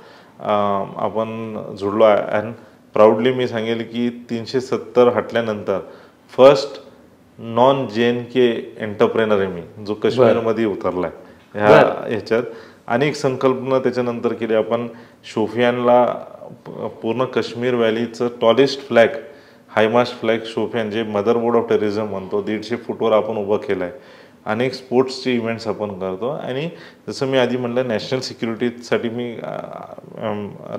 आपण जुळलो आहे. अँड प्राऊडली मी सांगेल की 370 हटल्यानंतर फर्स्ट नॉन JNK एंटरप्रेनर आहे मी, जो काश्मीरमध्ये उतरला आहे ह्याच्यात. अनेक संकल्पना त्याच्यानंतर केली आपण. शोपियानला पूर्ण काश्मीर व्हॅलीचं tallest flag, high mast flag Shopian, जे मदरबोर्ड ऑफ टेररिझम म्हणतो, 150 फूटवर आपण उभं केलं आहे. अनेक स्पोर्ट्सचे इव्हेंट्स आपण करतो. आणि जसं मी आधी म्हटलं, नॅशनल सिक्युरिटीसाठी मी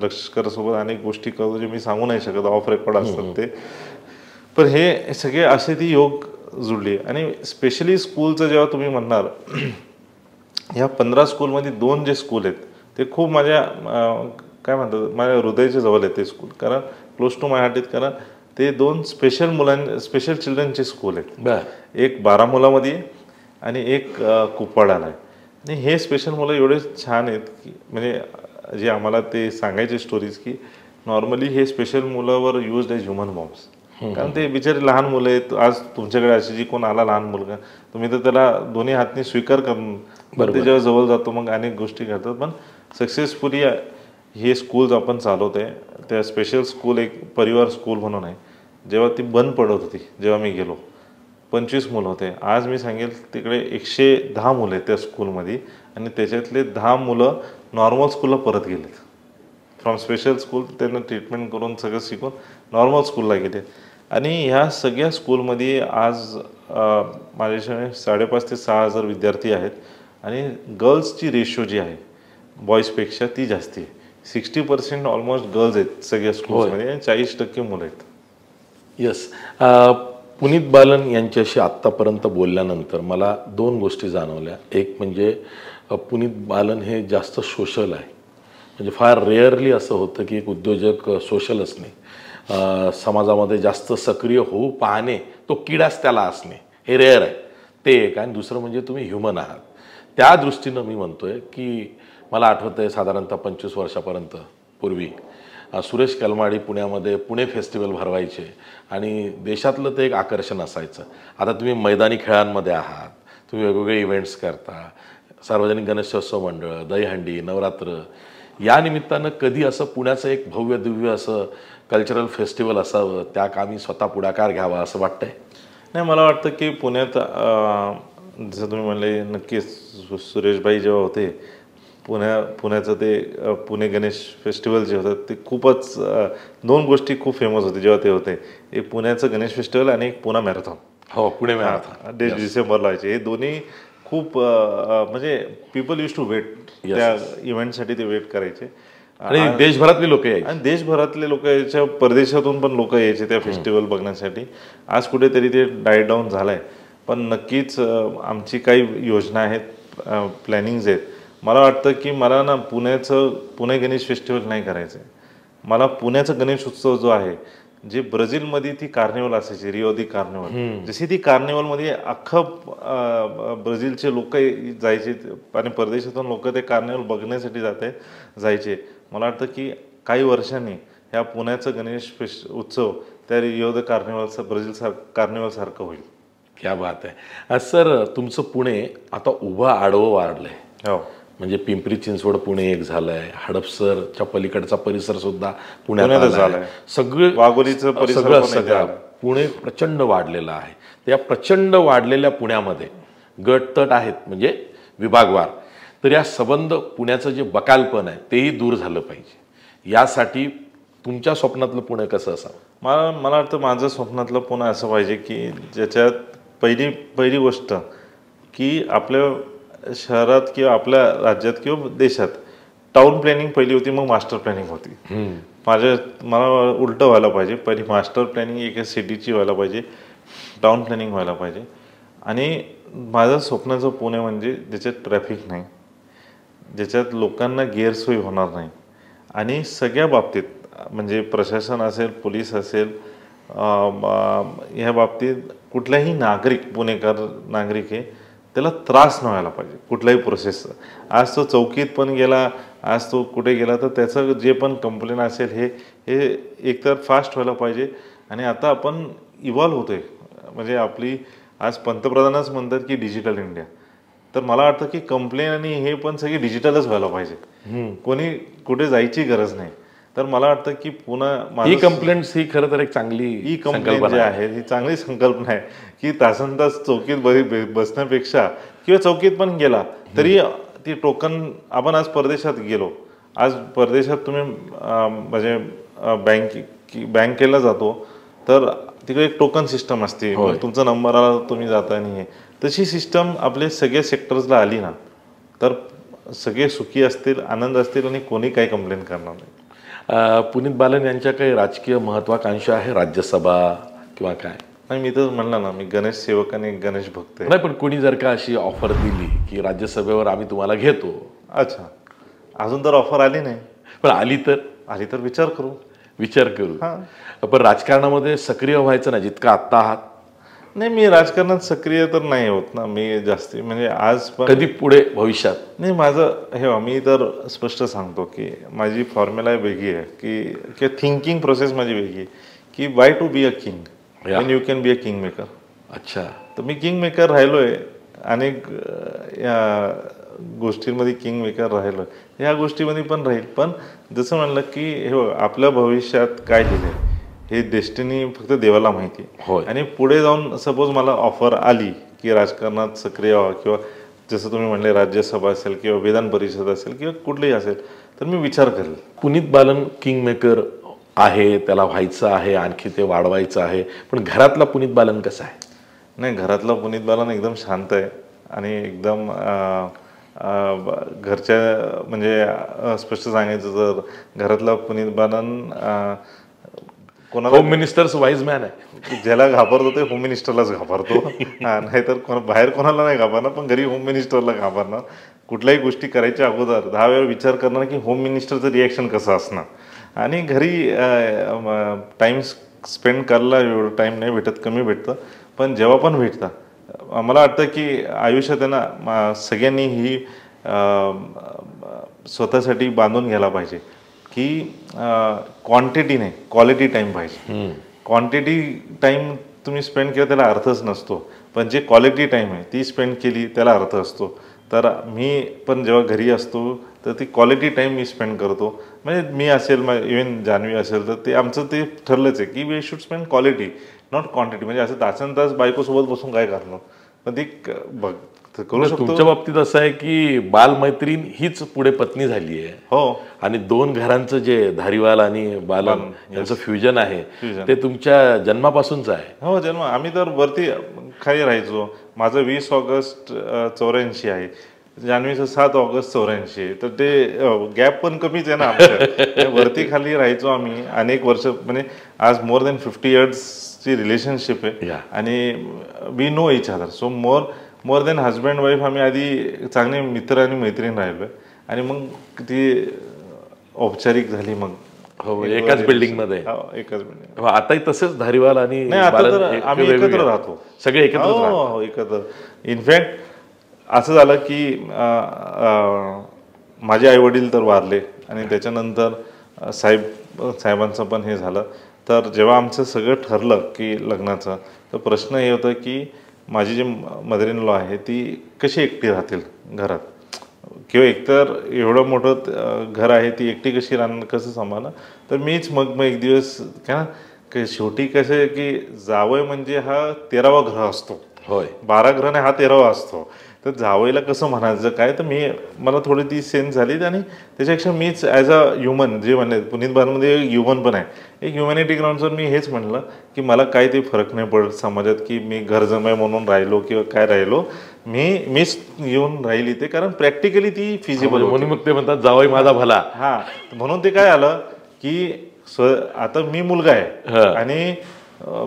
लष्करासोबत अनेक गोष्टी करतो जे मी सांगू नाही शकत, ऑफ रेकॉर्ड असतात ते. पण हे सगळे असे ती योग जुळली. आणि स्पेशली स्कूलचं जेव्हा तुम्ही म्हणणार, ह्या 15 स्कूलमध्ये 2 जे स्कूल आहेत ते खूप माझ्या काय म्हणतात, माझ्या हृदयाच्या जवळ आहेत ते स्कूल, कारण क्लोज टू माय हार्ट आहेत. कारण ते 2 स्पेशल चिल्ड्रनचे स्कूल आहेत. एक बारामुलामध्ये आणि एक कुपवाडाला आहे. आणि हे स्पेशल मुलं एवढे छान आहेत की म्हणजे जे आम्हाला ते सांगायचे स्टोरीज की नॉर्मली हे स्पेशल मुलावर यूज्ड एज ह्युमन बॉम्ब्स. कारण ते बिचारे लहान मुलं आहेत. आज तुमच्याकडे अशी जी कोण आला लहान मुलगा, तुम्ही तर त्याला दोन्ही हातनी स्वीकार करून ते जेव्हा जवळ जातो मग अनेक गोष्टी करतात. पण सक्सेसफुली हे स्कूल्स आपण चालवत आहे. त्या स्पेशल स्कूल एक परिवार स्कूल म्हणून आहे. जेव्हा ती बंद पडत होती, जेव्हा मी गेलो, 25 मुलं होते. आज मी सांगेल तिकडे 110 मुलं आहेत त्या स्कूलमध्ये. आणि त्याच्यातले 10 मुलं नॉर्मल स्कूलला परत गेलेत. फ्रॉम स्पेशल स्कूल त्यांना ट्रीटमेंट करून सगळं शिकून नॉर्मल स्कूलला गेले. आणि ह्या सगळ्या स्कूलमध्ये आज माझ्याशिवाय 5,500 ते 6,000 विद्यार्थी आहेत. आणि गर्ल्सची रेशो जी आहे बॉईजपेक्षा ती जास्ती आहे. 60% ऑलमोस्ट गर्ल्स आहेत सगळ्या स्कूल्समध्ये आणि 40% मुलं आहेत. येस. पुनीत बालन यांच्याशी आत्तापर्यंत बोलल्यानंतर मला 2 गोष्टी जाणवल्या. एक म्हणजे पुनीत बालन हे जास्त सोशल आहे. म्हणजे फार रेअरली असं होतं की एक उद्योजक सोशल असणे, समाजामध्ये जास्त सक्रिय होऊ पाहणे, तो किडाच त्याला असणे, हे रेअर आहे. ते एक. आणि दुसरं म्हणजे तुम्ही ह्युमन आहात. त्या दृष्टीनं मी म्हणतोय की मला आठवतं आहे साधारणतः 25 वर्षापर्यंत पूर्वी सुरेश कलमाडी पुण्यामध्ये पुणे फेस्टिवल भरवायचे आणि देशातलं ते एक आकर्षण असायचं. आता तुम्ही मैदानी खेळांमध्ये आहात, तुम्ही वेगवेगळे इव्हेंट्स करता, सार्वजनिक गणेशोत्सव मंडळ, दहीहंडी, नवरात्र. या निमित्तानं कधी असं पुण्याचं एक भव्य दिव्य असं कल्चरल फेस्टिवल असावं, त्या कामी स्वतः पुढाकार घ्यावा असं वाटतंय? नाही, मला वाटतं की पुण्यात जसं तुम्ही म्हणले, नक्कीच सुरेशभाई जेव्हा होते पुण्याचं ते पुणे गणेश फेस्टिवल जे होतं ते खूपच 2 गोष्टी खूप फेमस होते जेव्हा ते होते. एक पुण्याचं गणेश फेस्टिवल आणि एक पुणे मॅरेथॉन. हो, पुणे मॅरेथॉन डिसेंबरला व्हायचे. हे दोन्ही खूप म्हणजे पीपल यूज टू वेट, त्या इव्हेंटसाठी ते वेट करायचे. आणि देशभरातली लोक यायचे. आणि देशभरातले लोक यायच्या, परदेशातून पण लोक यायचे त्या फेस्टिवल बघण्यासाठी. आज कुठेतरी ते डायट डाऊन झालं आहे. पण नक्कीच आमची काही योजना आहेत, प्लॅनिंग्ज आहेत. मला वाटतं की मला ना पुणे गणेश फेस्टिवल नाही करायचं आहे. मला पुण्याचं गणेश उत्सव जो आहे, जे ब्राझीलमध्ये ती कार्निवल असायची, रिओ दी कार्निवल, जशी ती कार्निवलमध्ये अख्खं ब्राझीलचे लोक जायचे आणि परदेशातून लोक ते कार्निवल बघण्यासाठी जायचे. मला वाटतं की काही वर्षांनी ह्या पुण्याचं गणेश उत्सव त्या रिओ दी कार्निवलचं ब्राझील कार्निवलसारखं होईल. क्या बात आहे सर. तुमचं पुणे आता उभं आडवं वाढलंय. हो, म्हणजे पिंपरी चिंचवड पुणे एक झालंय, हडपसरच्या पलीकडचा परिसर सुद्धा पुण्यात झालाय, सगळे वाघोलीचं परिसर पुणे प्रचंड वाढलेलं आहे. त्या प्रचंड वाढलेल्या पुण्यामध्ये गटतट आहेत, म्हणजे विभागवार. तर या संबंध पुण्याचं जे बकालपण आहे तेही दूर झालं पाहिजे. यासाठी तुमच्या स्वप्नातलं पुणे कसं असावं? मला वाटतं माझं स्वप्नातलं पुणे असं पाहिजे की ज्याच्यात पहिली गोष्ट की आपल्या शहरात किंवा आपल्या राज्यात किंवा देशात टाउन प्लॅनिंग पहिली होती, मग मास्टर प्लॅनिंग होती. मला उलटं व्हायला पाहिजे. पहिली मास्टर प्लॅनिंग एका सिटीची व्हायला पाहिजे, टाउन प्लॅनिंग व्हायला पाहिजे. आणि माझं स्वप्नाचं पुणे म्हणजे ज्याच्यात ट्रॅफिक नाही, ज्याच्यात लोकांना गैरसोय होणार नाही आणि सगळ्या बाबतीत म्हणजे प्रशासन असेल, पोलीस असेल, ह्या बाबतीत कुठलाही नागरिक, पुणेकर नागरिक आहे, त्याला त्रास न व्हायला पाहिजे कुठल्याही प्रोसेसचा. आज तो चौकीत पण गेला, आज तो कुठे गेला, तर त्याचं जे पण कंप्लेंट असेल हे एकतर फास्ट व्हायला पाहिजे. आणि आता आपण इव्हॉल्व होतोय, म्हणजे आपली आज पंतप्रधानच म्हणतात की डिजिटल इंडिया, तर मला वाटतं की कंप्लेन आणि हे पण सगळी डिजिटलच व्हायला पाहिजे. कोणी कुठे जायची गरज नाही. तर मला वाटतं की पुन्हा ई कंप्लेंट्स ही खरं तर एक चांगली ई कंप्लेंट जे आहे ही चांगली संकल्पना आहे की तासन तास चौकीत बसण्यापेक्षा किंवा चौकीत पण गेला तरी ती टोकन. आपण आज परदेशात गेलो, आज परदेशात तुम्ही म्हणजे बँकेला जातो तर तिकडे एक टोकन सिस्टम असते, तुमचा नंबर आला तुम्ही जाता. नाही आहे तशी सिस्टम आपले सगळ्या सेक्टर्सला आली ना तर सगळे सुखी असतील, आनंद असतील आणि कोणी काही कंप्लेंट करणार नाही. पुनीत बालन यांच्या काही राजकीय महत्वाकांक्षा आहे, राज्यसभा किंवा काय? नाही, मी तर म्हणलं ना, मी गणेश सेवक आणि गणेश भक्त आहे. नाही, पण कोणी जर का अशी ऑफर दिली की राज्यसभेवर आम्ही तुम्हाला घेतो. अच्छा, अजून तर ऑफर आली नाही, पण आली तर विचार करू. पण राजकारणामध्ये सक्रिय व्हायचं ना जितकं आत्ता आहात. नाही, मी राजकारणात सक्रिय तर नाही होत ना, मी जास्ती म्हणजे आज पण कधी पुढे भविष्यात नाही. माझं हे मी तर स्पष्ट सांगतो की माझी फॉर्म्युला वेगळी आहे की थिंकिंग प्रोसेस माझी वेगळी आहे की why to be a king when you can be a king maker. अच्छा, तर मी किंग मेकर राहिलोय, अनेक या गोष्टींमध्ये किंग मेकर राहिलोय, ह्या गोष्टीमध्ये पण राहील. पण जसं म्हणलं की हे आपल्या भविष्यात काय लिहिलंय हे डेस्टिनी फक्त देवाला माहिती. आणि पुढे जाऊन सपोज मला ऑफर आली की राजकारणात सक्रिय व्हा किंवा जसं तुम्ही म्हणले राज्यसभा असेल किंवा विधान परिषद असेल किंवा कुठलीही असेल तर मी विचार करेल. पुनीत बालन किंग मेकर आहे, त्याला व्हायचं आहे, आणखी ते वाढवायचं आहे, पण घरातला पुनीत बालन कसा आहे? नाही, घरातला पुनीत बालन एकदम शांत आहे आणि एकदम घरच्या म्हणजे स्पष्ट सांगायचं तर घरातला पुनीत बालन कोणाला होम मिनिस्टर्स वाईज मॅन आहे. ज्याला घाबरतो ते होम मिनिस्टरलाच घाबरतो. नाहीतर बाहेर कोणाला नाही घाबरणार, पण घरी होम मिनिस्टरला घाबरणार. कुठल्याही गोष्टी करायच्या अगोदर 10 वेळा विचार करणार की होम मिनिस्टरचं रिॲक्शन कसं असणार. आणि घरी टाईम स्पेंड करायला एवढं टाईम नाही भेटत, कमी भेटतं. पण जेव्हा पण भेटतं मला वाटतं की आयुष्यात आहे ना सगळ्यांनी ही स्वतःसाठी बांधून घ्यायला पाहिजे की क्वांटिटी नाही, क्वालिटी टाईम पाहिजे. क्वांटिटी टाईम तुम्ही स्पेंड केला त्याला अर्थच नसतो, पण जे क्वालिटी टाईम आहे ती स्पेंड केली त्याला अर्थ असतो. तर मी पण जेव्हा घरी असतो तर ती क्वालिटी टाईम मी स्पेंड करतो. म्हणजे मी असेल, इव्हन जान्हवी असेल, तर ते आमचं ते ठरलंच आहे की we should spend quality not quantity. म्हणजे असं तासन तास बायकोसोबत बसून काय करणार, पण ती बघ करू शकतो. तुमच्या बाबतीत असं आहे की बालमैत्रीण हीच पुढे पत्नी झाली आहे. हो, आणि 2 घरांचं जे धारीवाल आणि बालन यांचं फ्युजन आहे ते तुमच्या जन्मापासूनच आहे. हो, जन्म. आम्ही तर वरती खाली राहायचो. माझं 20 ऑगस्ट 84 आहे, जान्हवीचं 7 ऑगस्ट 84 आहे. तर ते गॅप पण कमीच आहे ना आमच्या. वरती खाली राहायचो आम्ही अनेक वर्ष, म्हणजे आज मोर दॅन 50 इयर्सची रिलेशनशिप आहे. आणि we know each other. So more than husband wife आम्ही आधी चांगले मित्र आणि मैत्रीण राहिलोय. आणि मग ती औपचारिक झाली. मग एकाच बिल्डिंग मध्ये, एकाच बिल्डिंग. आताही तसेच धारीवाल आणि आम्ही एकत्र राहतो, सगळे एकत्र एकत्र. इनफॅक्ट असं झालं की माझे आई वडील तर वारले आणि त्याच्यानंतर साहेबांचं पण हे झालं. तर जेव्हा आमचं सगळं ठरलं की लग्नाचं, तर प्रश्न हे होता की माझी जी मदर इन लॉ आहे ती कशी एकटी राहतील घरात, किंवा एकतर एवढं मोठं घर आहे ती एकटी कशी राहणार, कसं सांभाळणार. तर मीच मग एक दिवस काय शेवटी कसं आहे की जावई म्हणजे हा 13वा ग्रह असतो. होय, 12 ग्रह हा 13वा असतो. तर जावईला कसं म्हणायचं काय, तर मला थोडी ती सेन्स झाली. आणि त्याच्यापेक्षा मीच ॲज अ ह्युमन, जे म्हणले पुनीत बालनमध्ये ह्युमन पण आहे, एक ह्युमॅनिटी ग्राउंडवर मी हेच म्हणलं की मला काही ते फरक नाही पडत समाजात की मी घरजमाई म्हणून राहिलो किंवा काय राहिलो, मीच येऊन राहिली ते, कारण प्रॅक्टिकली ती फिजिबल. म्हणून मग ते म्हणतात जावई माझा भला. हा, म्हणून ते काय आलं की आता मी मुलगा आहे आणि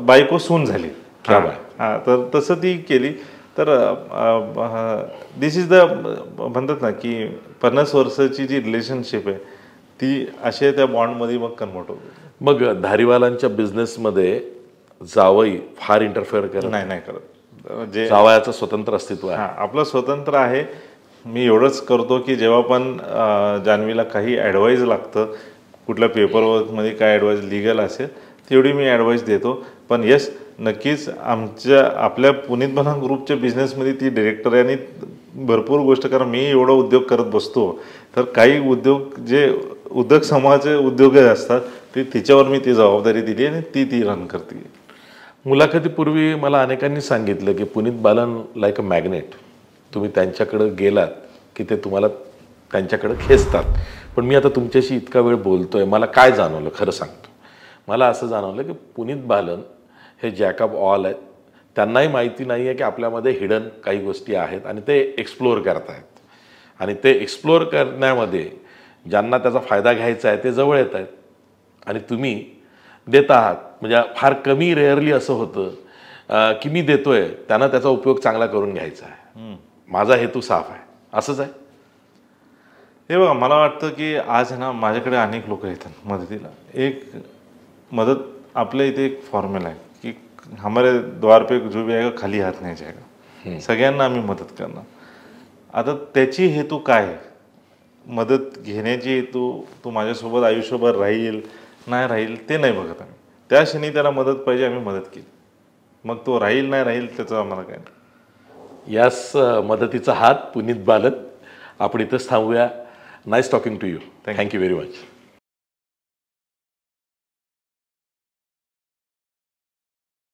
बायको सून झाली. हा, तर तसं ती केली. तर दिस इज द म्हणतात ना की 50 वर्षाची जी रिलेशनशिप आहे ती अशा त्या बॉन्डमध्ये मग कन्वर्ट होते. मग धारीवालांच्या बिझनेसमध्ये जावई फार इंटरफेअर करत नाही करत. जे जावयाचं स्वतंत्र अस्तित्व आहे. हां, आपलं स्वतंत्र आहे. मी एवढंच करतो की जेव्हा पण जान्हवीला काही ॲडवाईज लागतं, कुठल्या पेपरवर्कमध्ये काय ॲडवाईज लिगल असेल तेवढी मी ॲडवाईस देतो. पण येस, नक्कीच आपल्या पुनीत बना ग्रुपच्या बिझनेसमध्ये ती डिरेक्टर आहे आणि भरपूर गोष्ट, कारण मी एवढा उद्योग करत बसतो तर काही उद्योग जे उद्योग समूहाचे उद्योग असतात ते तिच्यावर मी ती जबाबदारी दिली आणि ती रन करते. मुलाखतीपूर्वी मला अनेकांनी सांगितलं की Puneet Balan like a magnet, तुम्ही त्यांच्याकडं गेलात की ते तुम्हाला त्यांच्याकडं खेचतात. पण मी आता तुमच्याशी इतका वेळ बोलतोय, मला काय जाणवलं खरं सांगतो. मला असं जाणवलं की पुनीत बालन हे जॅक ऑफ ऑल आहेत. त्यांनाही माहिती नाही आहे की आपल्यामध्ये हिडन काही गोष्टी आहेत आणि ते एक्सप्लोअर करतायत. आणि ते एक्सप्लोअर करण्यामध्ये ज्यांना त्याचा फायदा घ्यायचा आहे ते जवळ येत आहेत आणि तुम्ही देत आहात. म्हणजे फार कमी रेअरली असं होतं की मी देतोय, त्यांना त्याचा उपयोग चांगला करून घ्यायचा आहे. माझा हेतू साफ आहे. असंच आहे. हे बघा, मला वाटतं की आज ना माझ्याकडे अनेक लोक येतात मदतीला. एक मदत आपल्या इथे एक फॉर्म्युला आहे की हमारे द्वार पे जो भी आएगा खाली हात नाही जाएगा. सगळ्यांना आम्ही मदत करणार. आता त्याची हेतू काय आहे, मदत घेण्याची हेतू तो माझ्यासोबत आयुष्यभर राहील नाही राहील ते नाही बघत आम्ही. त्या क्षणी त्याला मदत पाहिजे, आम्ही मदत केली. मग तो राहील नाही राहील त्याचं आम्हाला काय नाही. यास मदतीचा हात पुनीत बालन. आपण इथंच थांबूया. Nice talking to you. Thank you very much.